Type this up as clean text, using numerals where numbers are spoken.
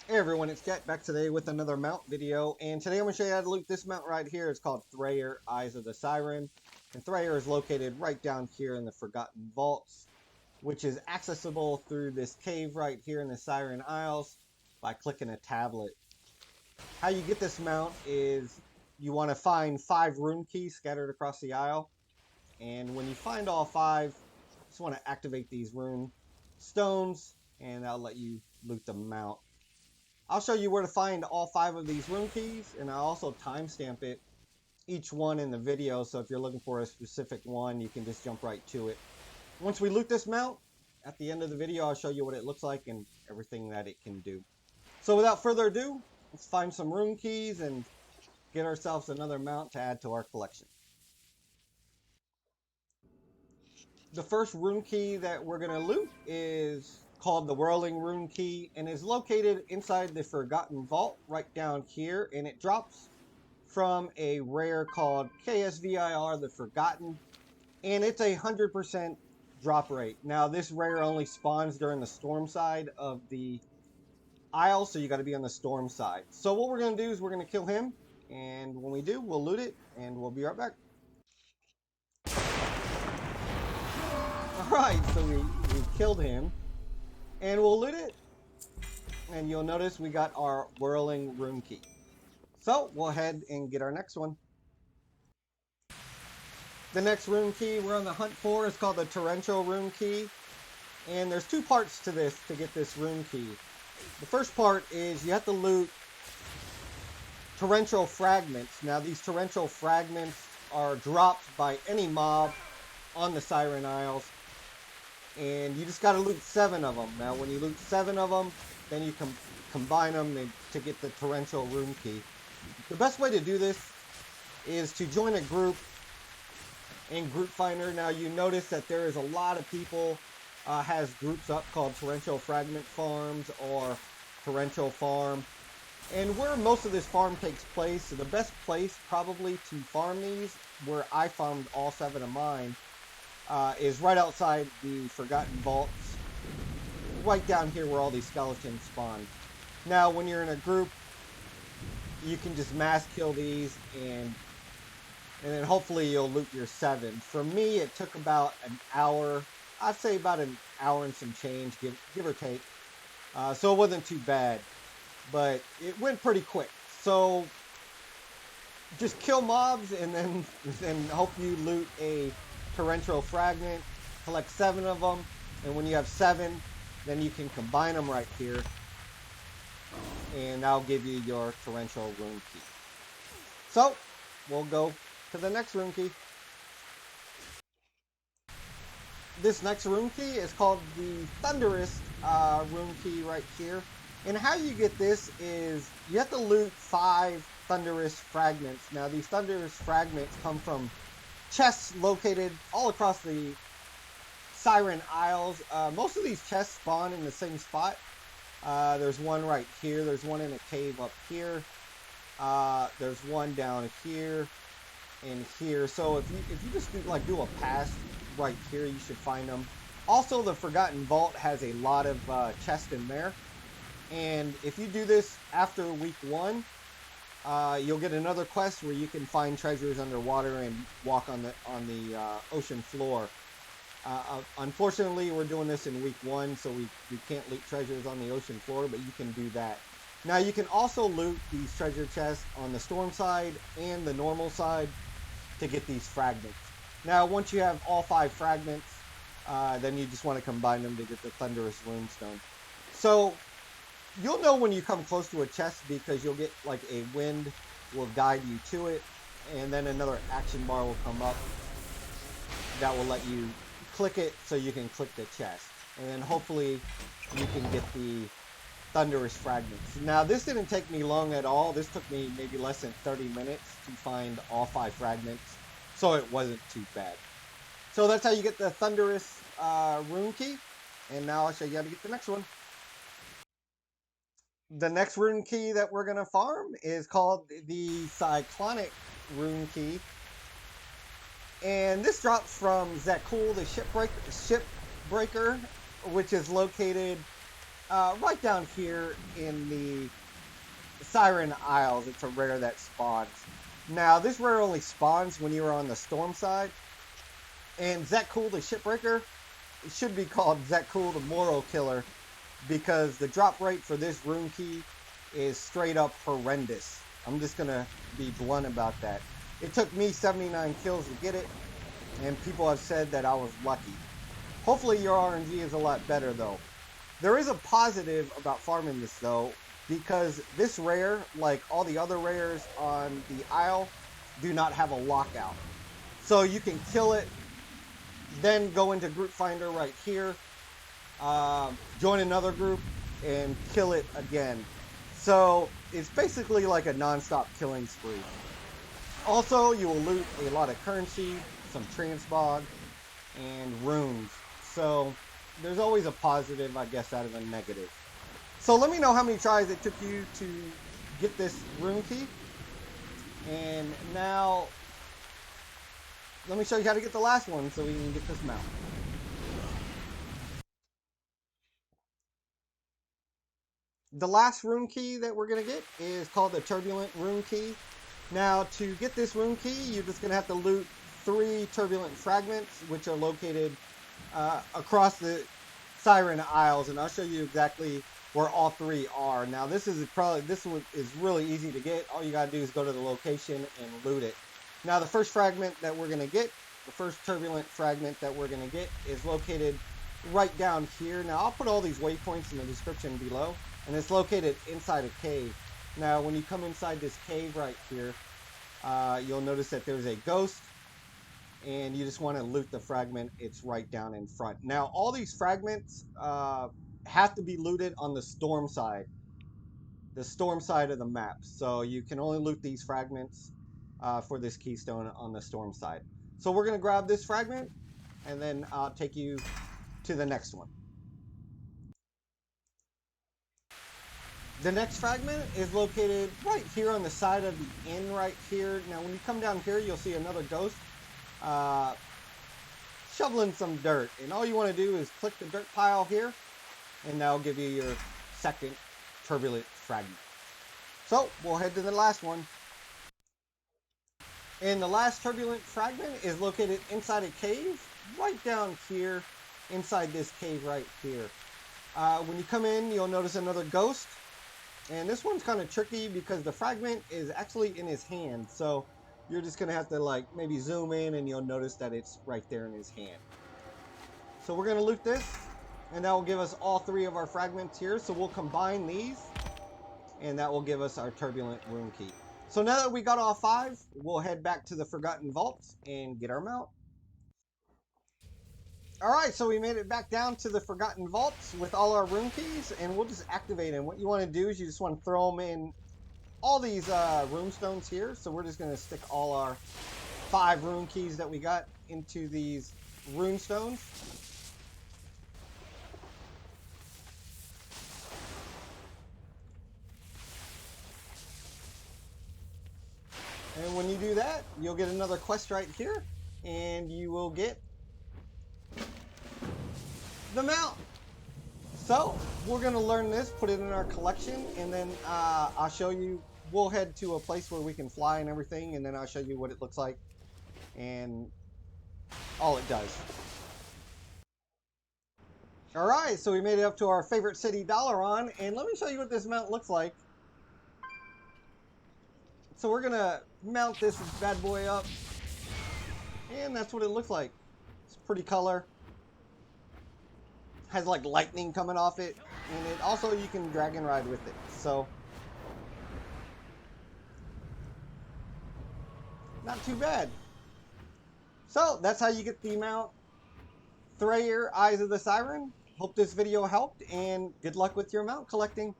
Hey everyone, it's Jet back today with another mount video, and today I'm going to show you how to loot this mount right here. It's called Thrayir, Eyes of the Siren, and Thrayir is located right down here in the Forgotten Vaults, which is accessible through this cave right here in the Siren Isles by clicking a tablet. How you get this mount is you want to find 5 Runekeys scattered across the isle, and when you find all 5, you just want to activate these rune stones, and that'll let you loot the mount. I'll show you where to find all 5 of these Runekeys, and I'll also timestamp it, each one in the video, so if you're looking for a specific one, you can just jump right to it. Once we loot this mount, at the end of the video, I'll show you what it looks like and everything that it can do. So without further ado, let's find some Runekeys and get ourselves another mount to add to our collection. The first Runekey that we're going to loot is called the Whirling Runekey and is located inside the Forgotten Vault right down here, and it drops from a rare called Ksvir the Forgotten, and it's a 100% drop rate. Now this rare only spawns during the storm side of the isle, so you got to be on the storm side. So what we're going to do is we're going to kill him, and when we do, we'll loot it, and we'll be right back. Alright, so we killed him, and we'll loot it, and you'll notice we got our Whirling Runekey. So we'll head and get our next one. The next Runekey we're on the hunt for is called the Torrential Runekey, and there's 2 parts to this to get this Runekey. The first part is you have to loot Torrential Fragments. Now these Torrential Fragments are dropped by any mob on the Siren Isles, and you just got to loot 7 of them. Now when you loot 7 of them, then you can combine them to get the Torrential Runekey. The best way to do this is to join a group in Group Finder. Now you notice that there is a lot of people has groups up called Torrential Fragment Farms or Torrential Farm, and where most of this farm takes place, so the best place probably to farm these, where I farmed all 7 of mine, is right outside the Forgotten Vaults, right down here where all these skeletons spawn. Now when you're in a group, you can just mass kill these, and then hopefully you'll loot your 7. For me, it took about an hour. I'd say about an hour and some change, give or take. So it wasn't too bad, but it went pretty quick. So just kill mobs and then hope you loot a Torrential Fragment, collect 7 of them, and when you have 7, then you can combine them right here, and that'll give you your Torrential Runekey. So we'll go to the next Runekey. This next Runekey is called the Thunderous Runekey right here, and how you get this is you have to loot 5 Thunderous Fragments. Now these Thunderous Fragments come from chests located all across the Siren Isles. Most of these chests spawn in the same spot. There's one right here. There's one in a cave up here. There's one down here and here. So if you just do a pass right here, you should find them. Also, the Forgotten Vault has a lot of chests in there. And if you do this after week 1, you'll get another quest where you can find treasures underwater and walk on the ocean floor. Unfortunately, we're doing this in week 1, so we can't loot treasures on the ocean floor, but you can do that. Now you can also loot these treasure chests on the storm side and the normal side to get these fragments. Now once you have all 5 fragments, then you just want to combine them to get the Thunderous Runestone. So you'll know when you come close to a chest because you'll get like a wind will guide you to it, and then another action bar will come up that will let you click it so you can click the chest, and then hopefully you can get the Thunderous Fragments. Now this didn't take me long at all. This took me maybe less than 30 minutes to find all 5 fragments, so it wasn't too bad. So that's how you get the Thunderous Runekey, and now I'll show you how to get the next one. The next Runekey that we're going to farm is called the Cyclonic Runekey, and this drops from Zakul the Shipbreaker, which is located right down here in the Siren Isles. It's a rare that spawns. Now, this rare only spawns when you're on the storm side. And Zekul the Shipbreaker, it should be called Zekul the Moral Killer, because the drop rate for this rune key is straight up horrendous. I'm just going to be blunt about that. It took me 79 kills to get it, and people have said that I was lucky. Hopefully your RNG is a lot better though. There is a positive about farming this though, because this rare, like all the other rares on the Isle, do not have a lockout. So you can kill it, then go into Group Finder right here, join another group, and kill it again. So it's basically like a non-stop killing spree. Also, you will loot a lot of currency, some transbog, and runes. So there's always a positive, I guess, out of a negative. So let me know how many tries it took you to get this rune key. And now, let me show you how to get the last one so we can get this mount. The last rune key that we're going to get is called the Turbulent Runekey. Now, to get this rune key, you're just going to have to loot 3 Turbulent Fragments, which are located across the Siren Isles, and I'll show you exactly where all 3 are. Now, this one is really easy to get. All you got to do is go to the location and loot it. Now, the first fragment that we're going to get, the first Turbulent Fragment that we're going to get, is located right down here. Now, I'll put all these waypoints in the description below, and it's located inside a cave. Now, when you come inside this cave right here, you'll notice that there's a ghost, and you just want to loot the fragment. It's right down in front. Now, all these fragments have to be looted on the storm side of the map. So you can only loot these fragments for this keystone on the storm side. So we're going to grab this fragment, and then I'll take you to the next one. The next fragment is located right here on the side of the inn right here. Now, when you come down here, you'll see another ghost shoveling some dirt. And all you want to do is click the dirt pile here, and that'll give you your second Turbulent Fragment. So, we'll head to the last one. And the last Turbulent Fragment is located inside a cave, right down here, inside this cave right here. When you come in, you'll notice another ghost. And this one's kind of tricky because the fragment is actually in his hand. So you're just going to have to like maybe zoom in, and you'll notice that it's right there in his hand. So we're going to loot this, and that will give us all 3 of our fragments here. So we'll combine these, and that will give us our Turbulent Runekey. So now that we got all 5, we'll head back to the Forgotten Vaults and get our mount. Alright, so we made it back down to the Forgotten Vaults with all our rune keys, and we'll just activate them. What you want to do is you just want to throw them in all these rune stones here. So we're just going to stick all our 5 rune keys that we got into these rune stones. And when you do that, you'll get another quest right here, and you will get the mount. So we're going to learn this, put it in our collection, and then I'll show you. We'll head to a place where we can fly and everything, and then I'll show you what it looks like and all it does. Alright, so we made it up to our favorite city, Dalaran, and let me show you what this mount looks like. So we're going to mount this bad boy up, and that's what it looks like. It's a pretty color. Has like lightning coming off it, and it also you can drag and ride with it. So not too bad. So that's how you get the mount Thrayir, Eyes of the Siren. Hope this video helped, and good luck with your mount collecting.